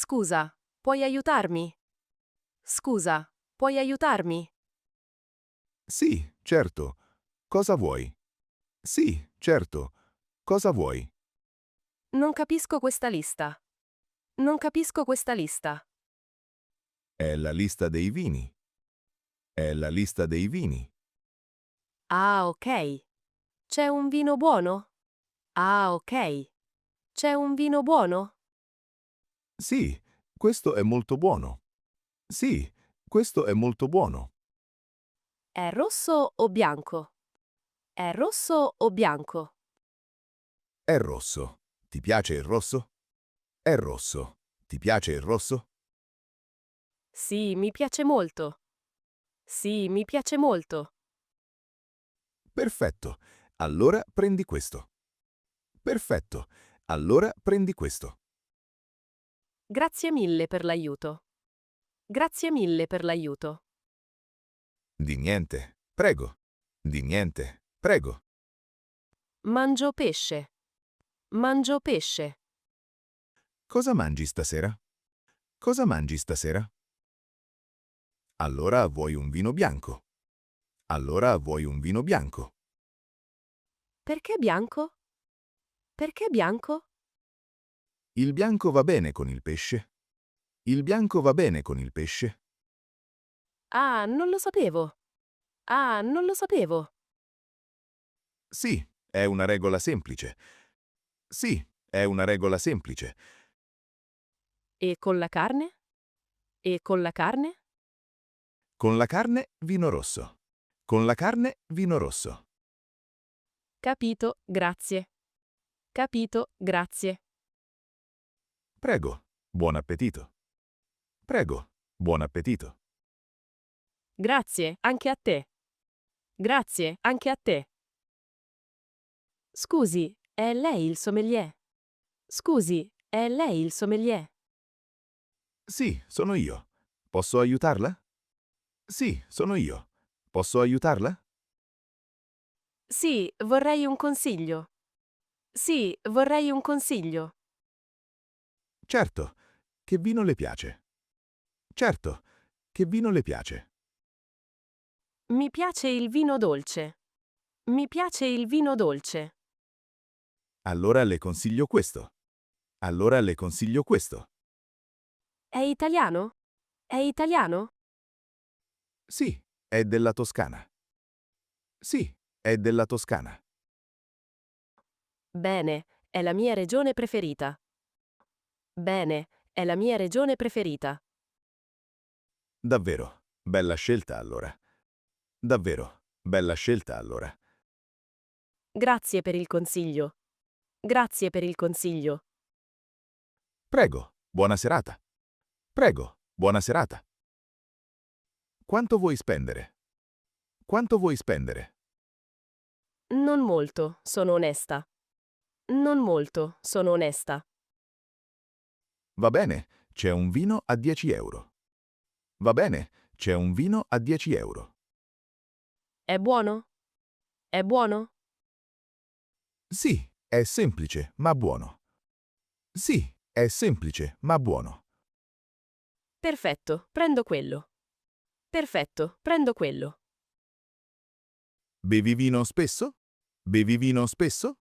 Scusa, puoi aiutarmi? Scusa, puoi aiutarmi? Sì, certo. Cosa vuoi? Sì, certo. Cosa vuoi? Non capisco questa lista. Non capisco questa lista. È la lista dei vini. È la lista dei vini. Ah, ok. C'è un vino buono? Ah, ok. C'è un vino buono? Sì, questo è molto buono. Sì, questo è molto buono. È rosso o bianco? È rosso o bianco? È rosso. Ti piace il rosso? È rosso. Ti piace il rosso? Sì, mi piace molto. Sì, mi piace molto. Perfetto. Allora prendi questo. Perfetto. Allora prendi questo. Grazie mille per l'aiuto. Grazie mille per l'aiuto. Di niente. Prego. Di niente. Prego. Mangio pesce. Mangio pesce. Cosa mangi stasera? Cosa mangi stasera? Allora vuoi un vino bianco. Allora vuoi un vino bianco. Perché bianco? Perché bianco? Il bianco va bene con il pesce. Il bianco va bene con il pesce. Ah, non lo sapevo. Ah, non lo sapevo. Sì, è una regola semplice. Sì, è una regola semplice. E con la carne? E con la carne? Con la carne, vino rosso. Con la carne, vino rosso. Capito, grazie. Capito, grazie. Prego, buon appetito. Prego, buon appetito. Grazie, anche a te. Grazie, anche a te. Scusi, è lei il sommelier? Scusi, è lei il sommelier? Sì, sono io. Posso aiutarla? Sì, sono io. Posso aiutarla? Sì, vorrei un consiglio. Sì, vorrei un consiglio. Certo. Che vino le piace? Certo. Che vino le piace? Mi piace il vino dolce. Mi piace il vino dolce. Allora le consiglio questo. Allora le consiglio questo. È italiano? È italiano? Sì, è della Toscana. Sì, è della Toscana. Bene, è la mia regione preferita. Bene, è la mia regione preferita. Davvero. Bella scelta allora. Davvero. Bella scelta allora. Grazie per il consiglio. Grazie per il consiglio. Prego, buona serata. Prego, buona serata. Quanto vuoi spendere? Quanto vuoi spendere? Non molto, sono onesta. Non molto, sono onesta. Va bene, c'è un vino a 10 euro. Va bene, c'è un vino a 10 euro. È buono? È buono? Sì, è semplice, ma buono. Sì, è semplice, ma buono. Perfetto, prendo quello. Perfetto, prendo quello. Bevi vino spesso? Bevi vino spesso?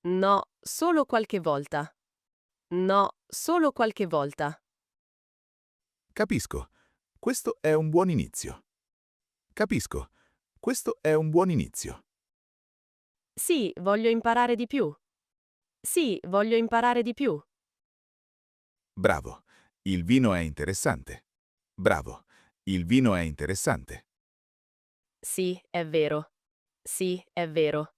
No, solo qualche volta. No, solo qualche volta. Capisco. Questo è un buon inizio. Capisco. Questo è un buon inizio. Sì, voglio imparare di più. Sì, voglio imparare di più. Bravo. Il vino è interessante. Bravo. Il vino è interessante. Sì, è vero. Sì, è vero.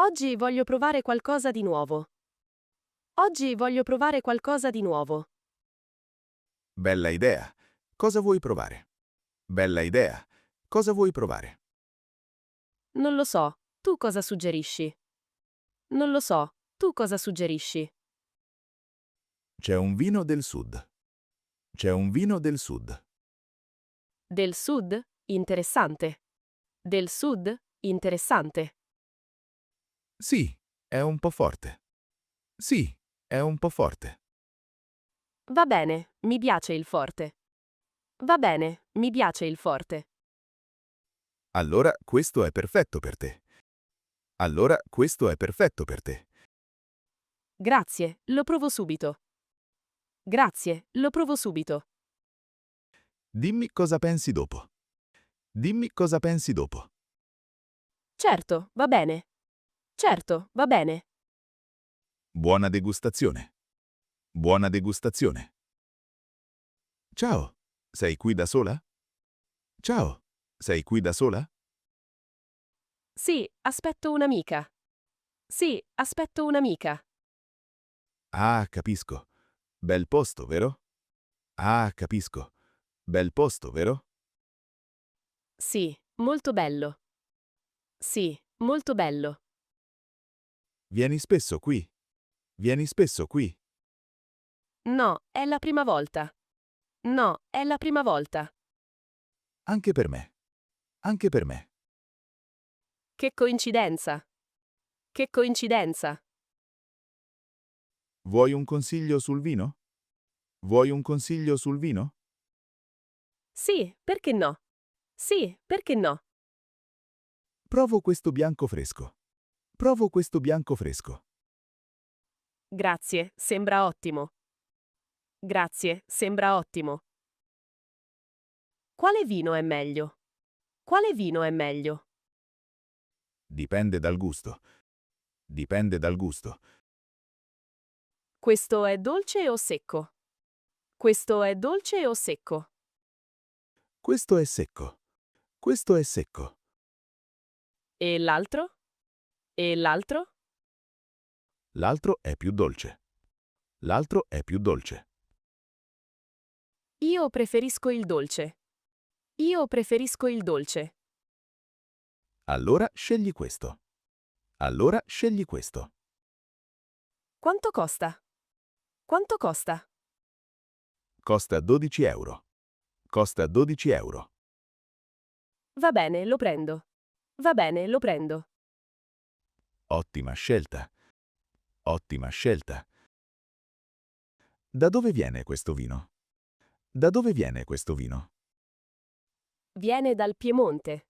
Oggi voglio provare qualcosa di nuovo. Oggi voglio provare qualcosa di nuovo. Bella idea. Cosa vuoi provare? Bella idea. Cosa vuoi provare? Non lo so, tu cosa suggerisci? Non lo so, tu cosa suggerisci? C'è un vino del sud. C'è un vino del sud. Del sud? Interessante. Del sud? Interessante. Sì, è un po' forte. Sì, è un po' forte. Va bene, mi piace il forte. Va bene, mi piace il forte. Allora questo è perfetto per te. Allora questo è perfetto per te. Grazie, lo provo subito. Grazie, lo provo subito. Dimmi cosa pensi dopo. Dimmi cosa pensi dopo. Certo, va bene. Certo, va bene. Buona degustazione. Buona degustazione. Ciao, sei qui da sola? Ciao, sei qui da sola? Sì, aspetto un'amica. Sì, aspetto un'amica. Ah, capisco. Bel posto, vero? Ah, capisco. Bel posto, vero? Sì, molto bello. Sì, molto bello. Vieni spesso qui. Vieni spesso qui. No, è la prima volta. No, è la prima volta. Anche per me. Anche per me. Che coincidenza. Che coincidenza. Vuoi un consiglio sul vino? Vuoi un consiglio sul vino? Sì, perché no? Sì, perché no? Provo questo bianco fresco. Provo questo bianco fresco. Grazie, sembra ottimo. Grazie, sembra ottimo. Quale vino è meglio? Quale vino è meglio? Dipende dal gusto. Dipende dal gusto. Questo è dolce o secco? Questo è dolce o secco? Questo è secco. Questo è secco. E l'altro? E l'altro? L'altro è più dolce. L'altro è più dolce. Io preferisco il dolce. Io preferisco il dolce. Allora scegli questo. Allora scegli questo. Quanto costa? Quanto costa? Costa 12 euro. Costa 12 euro. Va bene, lo prendo. Va bene, lo prendo. Ottima scelta. Ottima scelta. Da dove viene questo vino? Da dove viene questo vino? Viene dal Piemonte.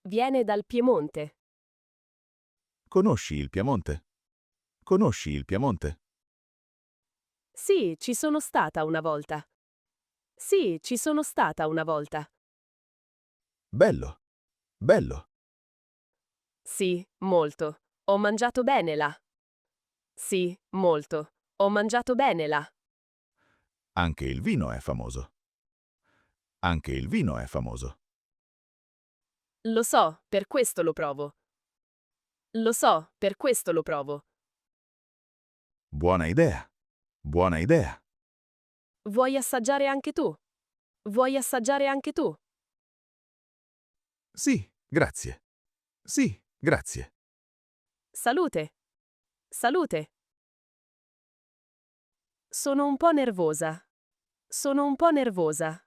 Viene dal Piemonte. Conosci il Piemonte? Conosci il Piemonte? Sì, ci sono stata una volta. Sì, ci sono stata una volta. Bello. Bello. Sì, molto. Ho mangiato bene là. Sì, molto. Ho mangiato bene là. Anche il vino è famoso. Anche il vino è famoso. Lo so, per questo lo provo. Lo so, per questo lo provo. Buona idea. Buona idea. Vuoi assaggiare anche tu? Vuoi assaggiare anche tu? Sì, grazie. Sì, grazie. Salute. Salute. Sono un po' nervosa. Sono un po' nervosa.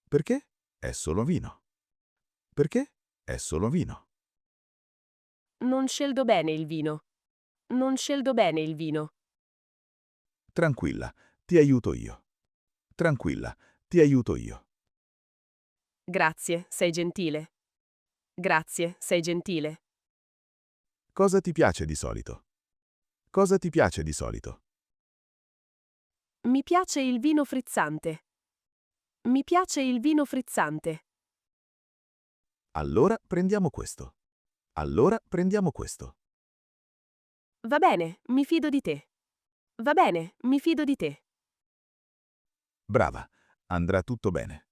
Perché? È solo vino. Perché? È solo vino. Non scelgo bene il vino. Non scelgo bene il vino. Tranquilla, ti aiuto io. Tranquilla, ti aiuto io. Grazie, sei gentile. Grazie, sei gentile. Cosa ti piace di solito? Cosa ti piace di solito? Mi piace il vino frizzante. Mi piace il vino frizzante. Allora prendiamo questo. Allora prendiamo questo. Va bene, mi fido di te. Va bene, mi fido di te. Brava, andrà tutto bene.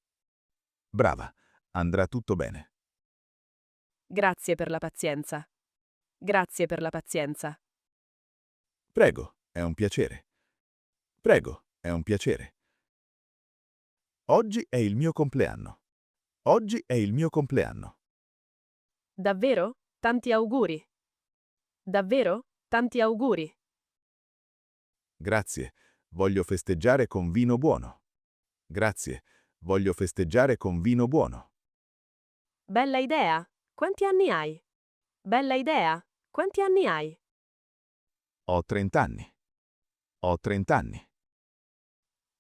Brava, andrà tutto bene. Grazie per la pazienza. Grazie per la pazienza. Prego, è un piacere. Prego, è un piacere. Oggi è il mio compleanno. Oggi è il mio compleanno. Davvero? Tanti auguri. Davvero? Tanti auguri. Grazie, voglio festeggiare con vino buono. Grazie, voglio festeggiare con vino buono. Bella idea. Quanti anni hai? Bella idea. Quanti anni hai? Ho 30 anni. Ho 30 anni.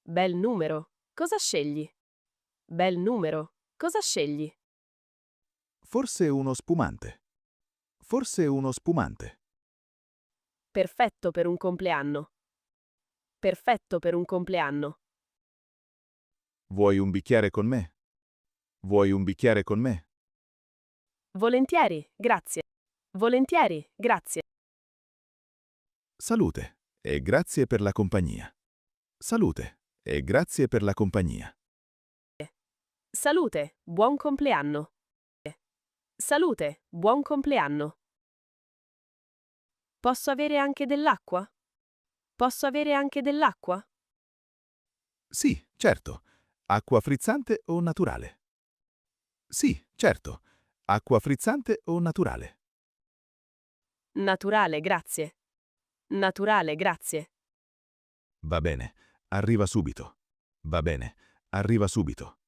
Bel numero. Cosa scegli? Bel numero. Cosa scegli? Forse uno spumante. Forse uno spumante. Perfetto per un compleanno. Perfetto per un compleanno. Vuoi un bicchiere con me? Vuoi un bicchiere con me? Volentieri, grazie. Volentieri, grazie. Salute e grazie per la compagnia. Salute e grazie per la compagnia. Salute, buon compleanno. Salute, buon compleanno. Posso avere anche dell'acqua? Posso avere anche dell'acqua? Sì, certo. Acqua frizzante o naturale? Sì, certo. Acqua frizzante o naturale? Naturale, grazie. Naturale, grazie. Va bene, arriva subito. Va bene, arriva subito.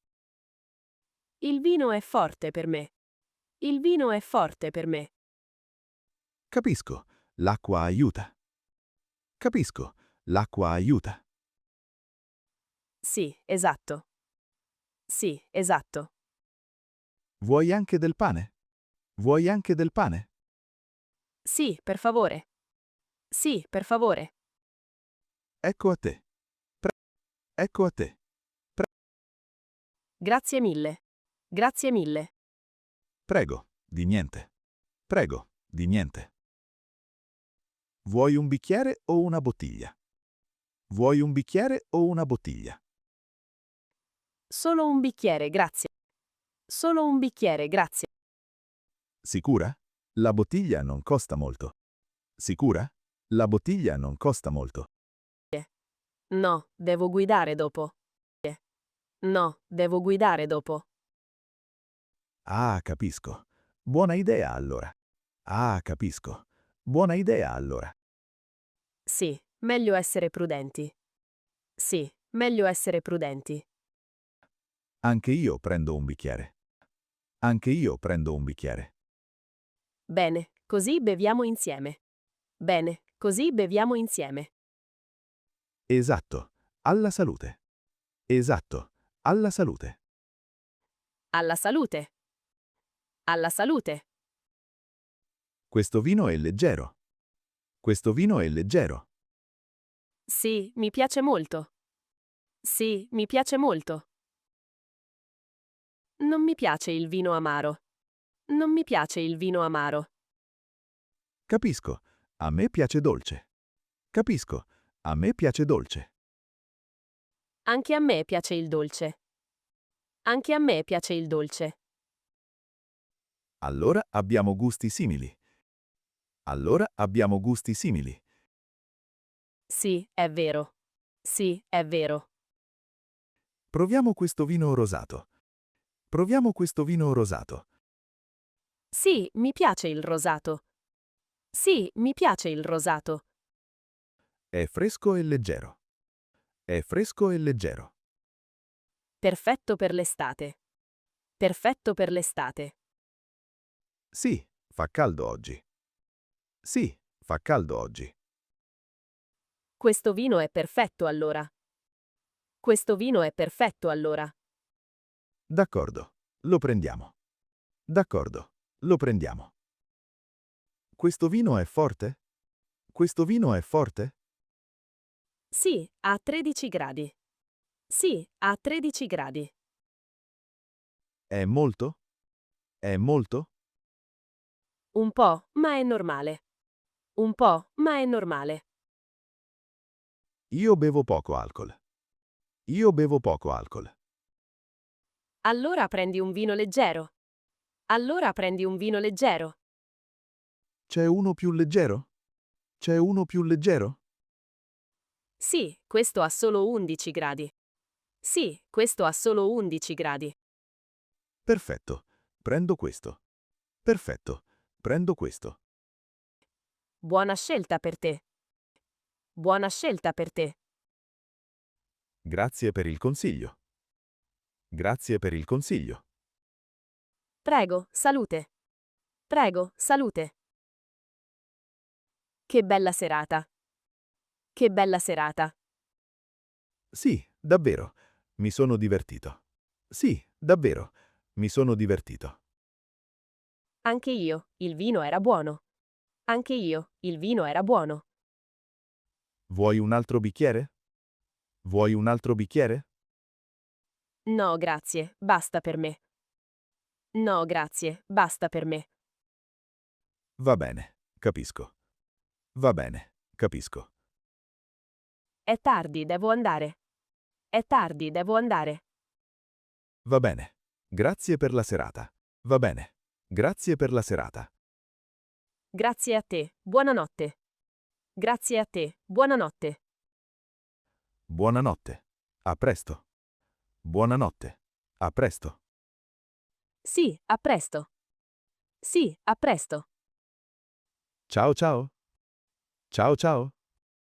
Il vino è forte per me. Il vino è forte per me. Capisco, l'acqua aiuta. Capisco, l'acqua aiuta. Sì, esatto. Sì, esatto. Vuoi anche del pane? Vuoi anche del pane? Sì, per favore. Sì, per favore. Ecco a te. Ecco a te. Grazie mille. Grazie mille. Prego, di niente. Prego, di niente. Vuoi un bicchiere o una bottiglia? Vuoi un bicchiere o una bottiglia? Solo un bicchiere, grazie. Solo un bicchiere, grazie. Sicura? La bottiglia non costa molto. Sicura? La bottiglia non costa molto. No, devo guidare dopo. No, devo guidare dopo. Ah, capisco. Buona idea allora. Ah, capisco. Buona idea allora. Sì, meglio essere prudenti. Sì, meglio essere prudenti. Anche io prendo un bicchiere. Anche io prendo un bicchiere. Bene, così beviamo insieme. Bene, così beviamo insieme. Esatto. Alla salute. Esatto. Alla salute. Alla salute. Alla salute. Questo vino è leggero. Questo vino è leggero. Sì, mi piace molto. Sì, mi piace molto. Non mi piace il vino amaro. Non mi piace il vino amaro. Capisco. A me piace dolce. Capisco. A me piace dolce. Anche a me piace il dolce. Anche a me piace il dolce. Allora abbiamo gusti simili. Allora abbiamo gusti simili. Sì, è vero. Sì, è vero. Proviamo questo vino rosato. Proviamo questo vino rosato. Sì, mi piace il rosato. Sì, mi piace il rosato. È fresco e leggero. È fresco e leggero. Perfetto per l'estate. Perfetto per l'estate. Sì, fa caldo oggi. Sì, fa caldo oggi. Questo vino è perfetto allora. Questo vino è perfetto allora. D'accordo. Lo prendiamo. D'accordo. Lo prendiamo. Questo vino è forte? Questo vino è forte? Sì, a 13 gradi. Sì, a 13 gradi. È molto? È molto? Un po', ma è normale. Un po', ma è normale. Io bevo poco alcol. Io bevo poco alcol. Allora prendi un vino leggero. Allora prendi un vino leggero. C'è uno più leggero? C'è uno più leggero? Sì, questo ha solo 11 gradi. Sì, questo ha solo 11 gradi. Perfetto. Prendo questo. Perfetto. Prendo questo. Buona scelta per te. Buona scelta per te. Grazie per il consiglio. Grazie per il consiglio. Prego, salute. Prego, salute. Che bella serata. Che bella serata. Sì, davvero. Mi sono divertito. Sì, davvero. Mi sono divertito. Anche io, il vino era buono. Anche io, il vino era buono. Vuoi un altro bicchiere? Vuoi un altro bicchiere? No, grazie, basta per me. No, grazie, basta per me. Va bene, capisco. Va bene, capisco. È tardi, devo andare. È tardi, devo andare. Va bene. Grazie per la serata. Va bene. Grazie per la serata. Grazie a te, buonanotte. Grazie a te, buonanotte. Buonanotte. A presto. Buonanotte. A presto. Sì, a presto. Sì, a presto. Ciao ciao. Ciao ciao.